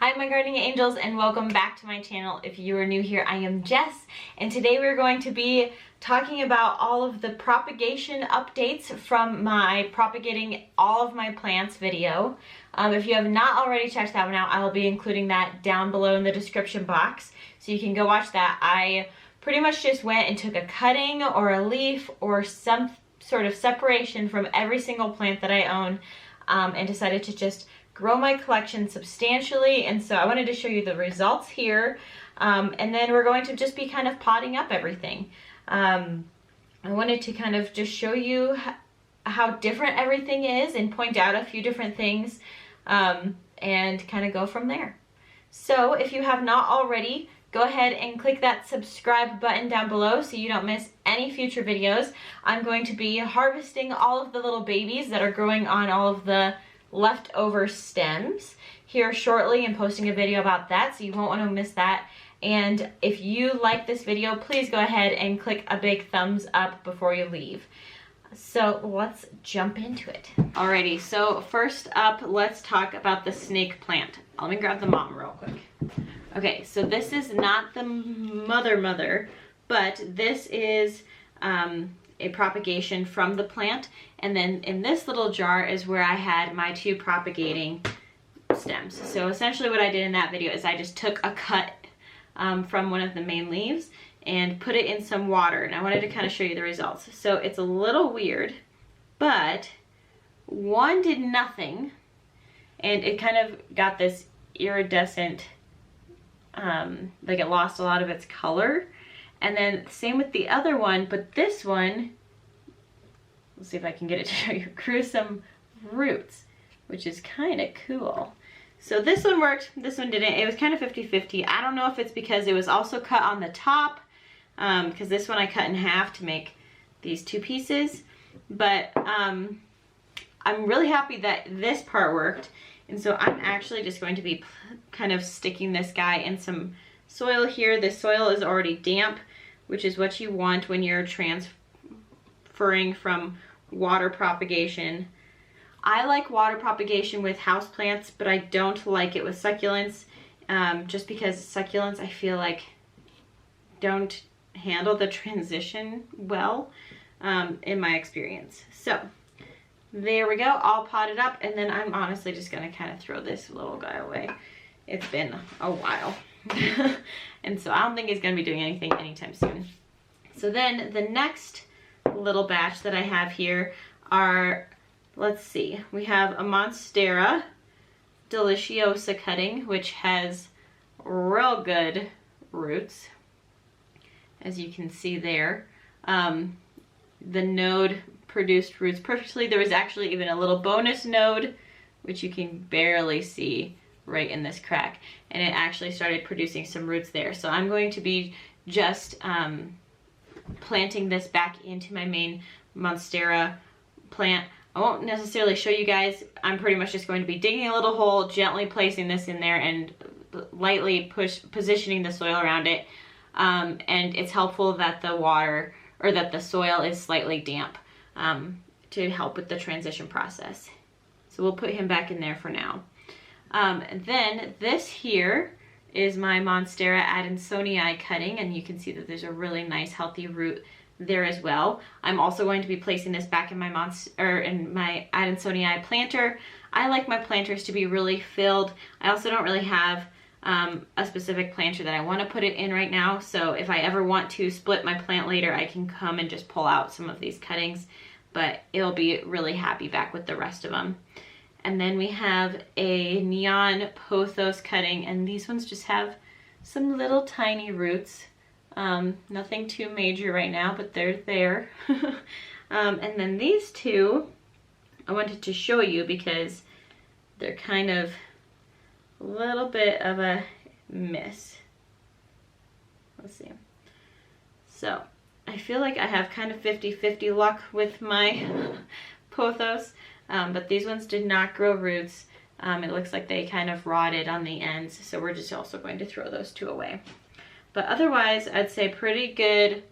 Hi my gardening angels, and welcome back to my channel. If you are new here, I am Jess, and today we're going to be talking about all of the propagation updates from my propagating all of my plants video. If you have not already checked that one out, I will be including that down below in the description box, so you can go watch that. I pretty much just went and took a cutting or a leaf or some sort of separation from every single plant that I own, and decided to just grow my collection substantially. And so I wanted to show you the results here, and then we're going to just be kind of potting up everything. I wanted to kind of just show you how different everything is and point out a few different things, and kind of go from there. So if you have not already, go ahead and click that subscribe button down below so you don't miss any future videos. I'm going to be harvesting all of the little babies that are growing on all of the leftover stems here shortly and posting a video about that, so you won't want to miss that. And if you like this video, please go ahead and click a big thumbs up before you leave. So let's jump into it. Alrighty, so first up, let's talk about the snake plant. Let me grab the mom real quick. Okay, so this is not the mother, but this is a propagation from the plant, and then in this little jar is where I had my two propagating stems. So essentially what I did in that video is I just took a cut from one of the main leaves and put it in some water, and I wanted to kind of show you the results. So it's a little weird, but one did nothing, and it kind of got this iridescent, like it lost a lot of its color. And then same with the other one, but this one, let's see if I can get it to show you, grew some roots, which is kind of cool. So this one worked, this one didn't. It was kind of 50-50. I don't know if it's because it was also cut on the top, because this one I cut in half to make these two pieces, but I'm really happy that this part worked. And so I'm actually just going to be kind of sticking this guy in some soil here. The soil is already damp, which is what you want when you're transferring from water propagation. I like water propagation with houseplants, but I don't like it with succulents, just because succulents I feel like don't handle the transition well, in my experience. So there we go, all potted up, and then I'm honestly just gonna kind of throw this little guy away. It's been a while. And so I don't think he's going to be doing anything anytime soon. So then the next little batch that I have here are, let's see, we have a Monstera Deliciosa cutting, which has real good roots, as you can see there. The node produced roots perfectly. There was actually even a little bonus node, which you can barely see right in this crack, and it actually started producing some roots there. So I'm going to be just planting this back into my main Monstera plant. I won't necessarily show you guys. I'm pretty much just going to be digging a little hole, gently placing this in there, and lightly positioning the soil around it. And it's helpful that the water, or that the soil is slightly damp, to help with the transition process. So we'll put him back in there for now. Then this here is my Monstera Adansonii cutting, and you can see that there's a really nice healthy root there as well. I'm also going to be placing this back in my Adansonii planter. I like my planters to be really filled. I also don't really have a specific planter that I want to put it in right now, so if I ever want to split my plant later, I can come and just pull out some of these cuttings, but it'll be really happy back with the rest of them. And then we have a neon pothos cutting, and these ones just have some little tiny roots. Nothing too major right now, but they're there. And then these two, I wanted to show you because they're kind of a little bit of a miss. Let's see. So I feel like I have kind of 50-50 luck with my pothos. But these ones did not grow roots. It looks like they kind of rotted on the ends, so we're just also going to throw those two away. But otherwise, I'd say pretty good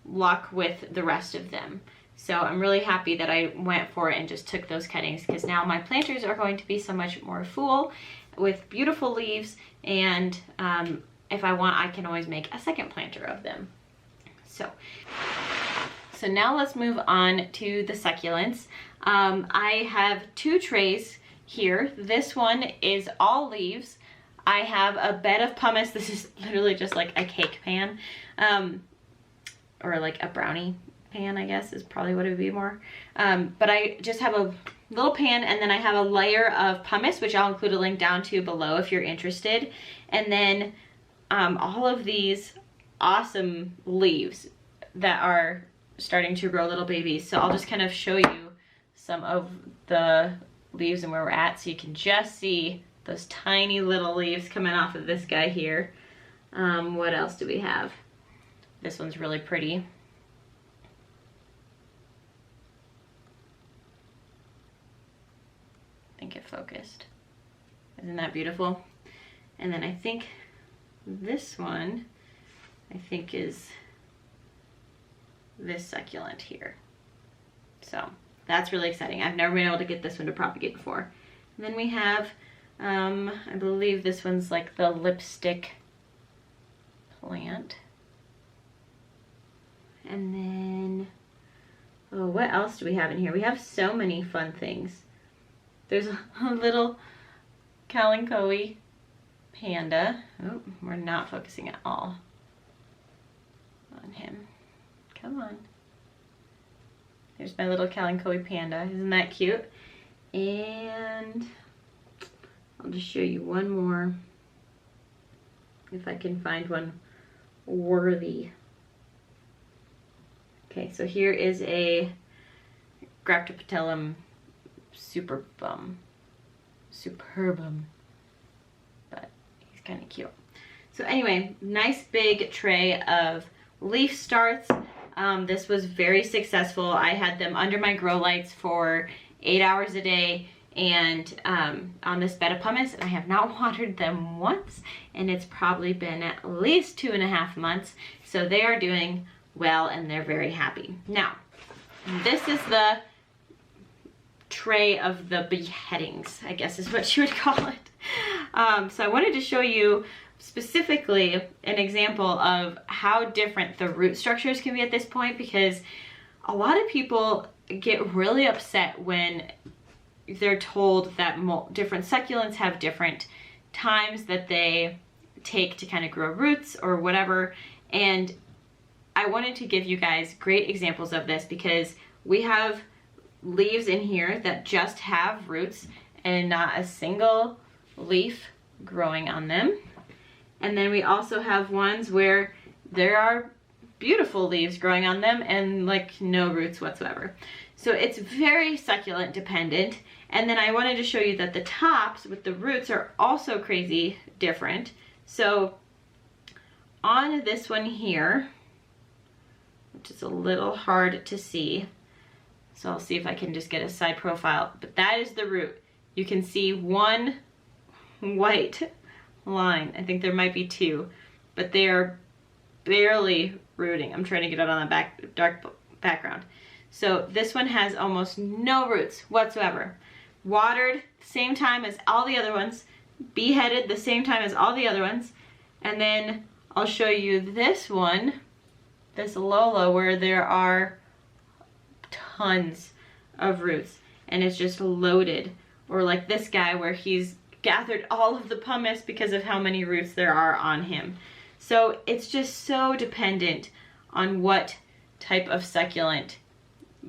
luck with the rest of them. So I'm really happy that I went for it and just took those cuttings, because now my planters are going to be so much more full, with beautiful leaves, and if I want, I can always make a second planter of them. So now let's move on to the succulents. I have 2 trays here. This one is all leaves. I have a bed of pumice. This is literally just like a cake pan, or like a brownie pan, I guess is probably what it would be more. But I just have a little pan, and then I have a layer of pumice, which I'll include a link down to below if you're interested. And then all of these awesome leaves that are starting to grow little babies. So I'll just kind of show you some of the leaves and where we're at, so you can just see those tiny little leaves coming off of this guy here. What else do we have? This one's really pretty. I think it focused. Isn't that beautiful? And then I think this one, is this succulent here. So that's really exciting. I've never been able to get this one to propagate before. And then we have, I believe this one's like the lipstick plant. And then, oh, what else do we have in here? We have so many fun things. There's a little Kalanchoe panda. Oh, we're not focusing at all on him. Come on. There's my little Kalanchoe panda. Isn't that cute? And I'll just show you one more, if I can find one worthy. Okay, so here is a Graptopetellum superbum, but he's kind of cute. So anyway, nice big tray of leaf starts. This was very successful. I had them under my grow lights for 8 hours a day, and on this bed of pumice, and I have not watered them once, and it's probably been at least 2.5 months. So they are doing well, and they're very happy. Now, this is the tray of the beheadings, I guess is what you would call it. So I wanted to show you specifically an example of how different the root structures can be at this point, because a lot of people get really upset when they're told that different succulents have different times that they take to kind of grow roots or whatever. And I wanted to give you guys great examples of this, because we have leaves in here that just have roots and not a single leaf growing on them. And then we also have ones where there are beautiful leaves growing on them and like no roots whatsoever. So it's very succulent dependent. And then I wanted to show you that the tops with the roots are also crazy different. So on this one here, which is a little hard to see, so I'll see if I can just get a side profile, but that is the root. You can see one white line. I think there might be 2, but they are barely rooting. I'm trying to get it on the dark background. So this one has almost no roots whatsoever. Watered the same time as all the other ones, beheaded the same time as all the other ones, and then I'll show you this one, this Lola, where there are tons of roots and it's just loaded. Or like this guy where he's gathered all of the pumice because of how many roots there are on him. So it's just so dependent on what type of succulent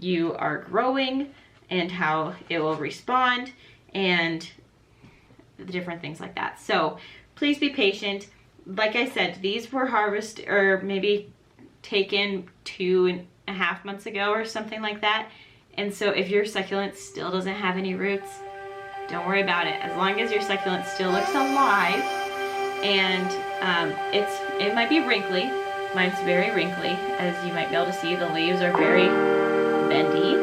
you are growing and how it will respond and the different things like that. So please be patient. Like I said, these were harvested or maybe taken 2.5 months ago or something like that. And so if your succulent still doesn't have any roots, don't worry about it. As long as your succulent still looks alive and it might be wrinkly. Mine's very wrinkly, as you might be able to see. The leaves are very bendy,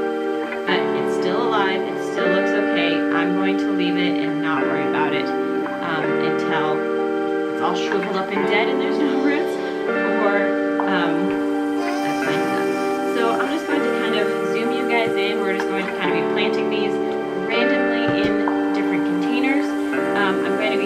but it's still alive. It still looks okay. I'm going to leave it and not worry about it until it's all shriveled up and dead and there's no roots, or that's fine enough. So I'm just going to kind of zoom you guys in. We're just going to kind of be planting these randomly in different containers. I'm going to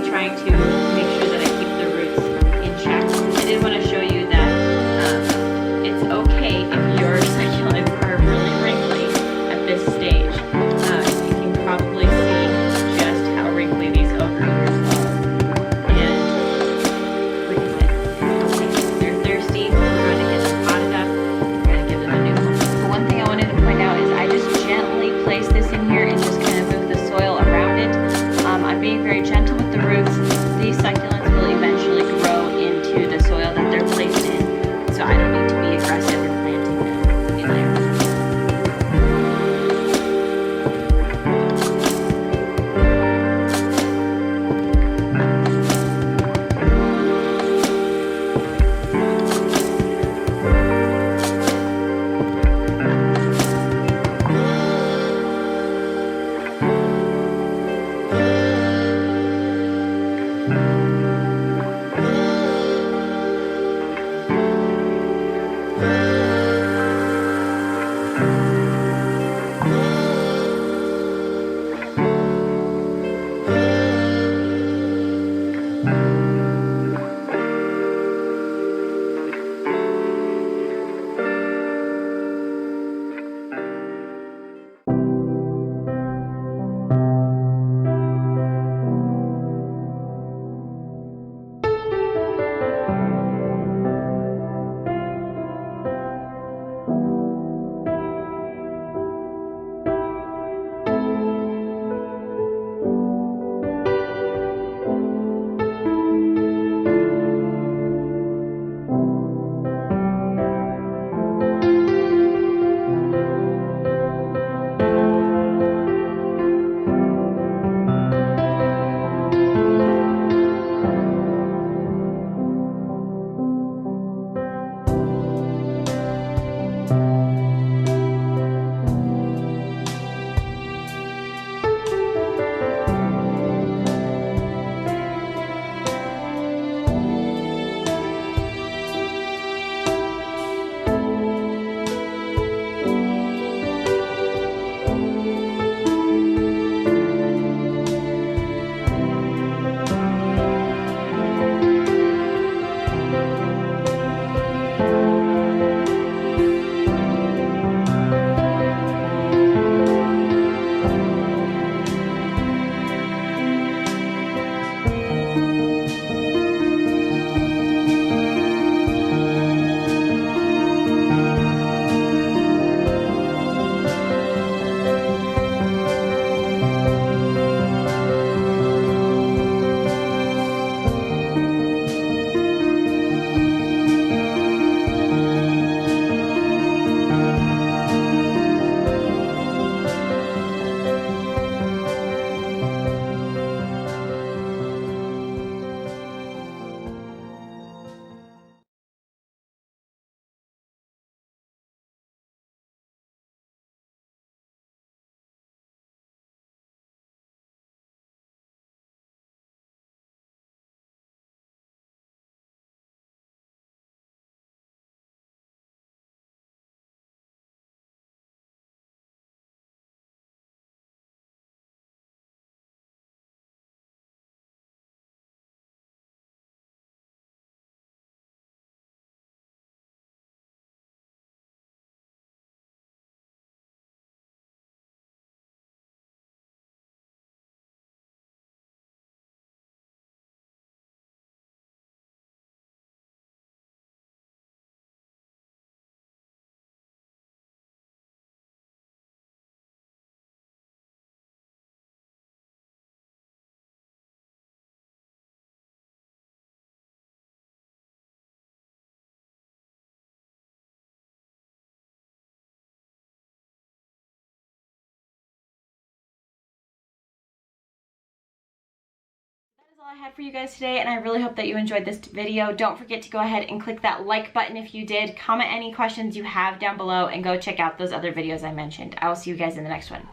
all I had for you guys today, and I really hope that you enjoyed this video. Don't forget to go ahead and click that like button if you did. Comment any questions you have down below, and go check out those other videos I mentioned. I will see you guys in the next one.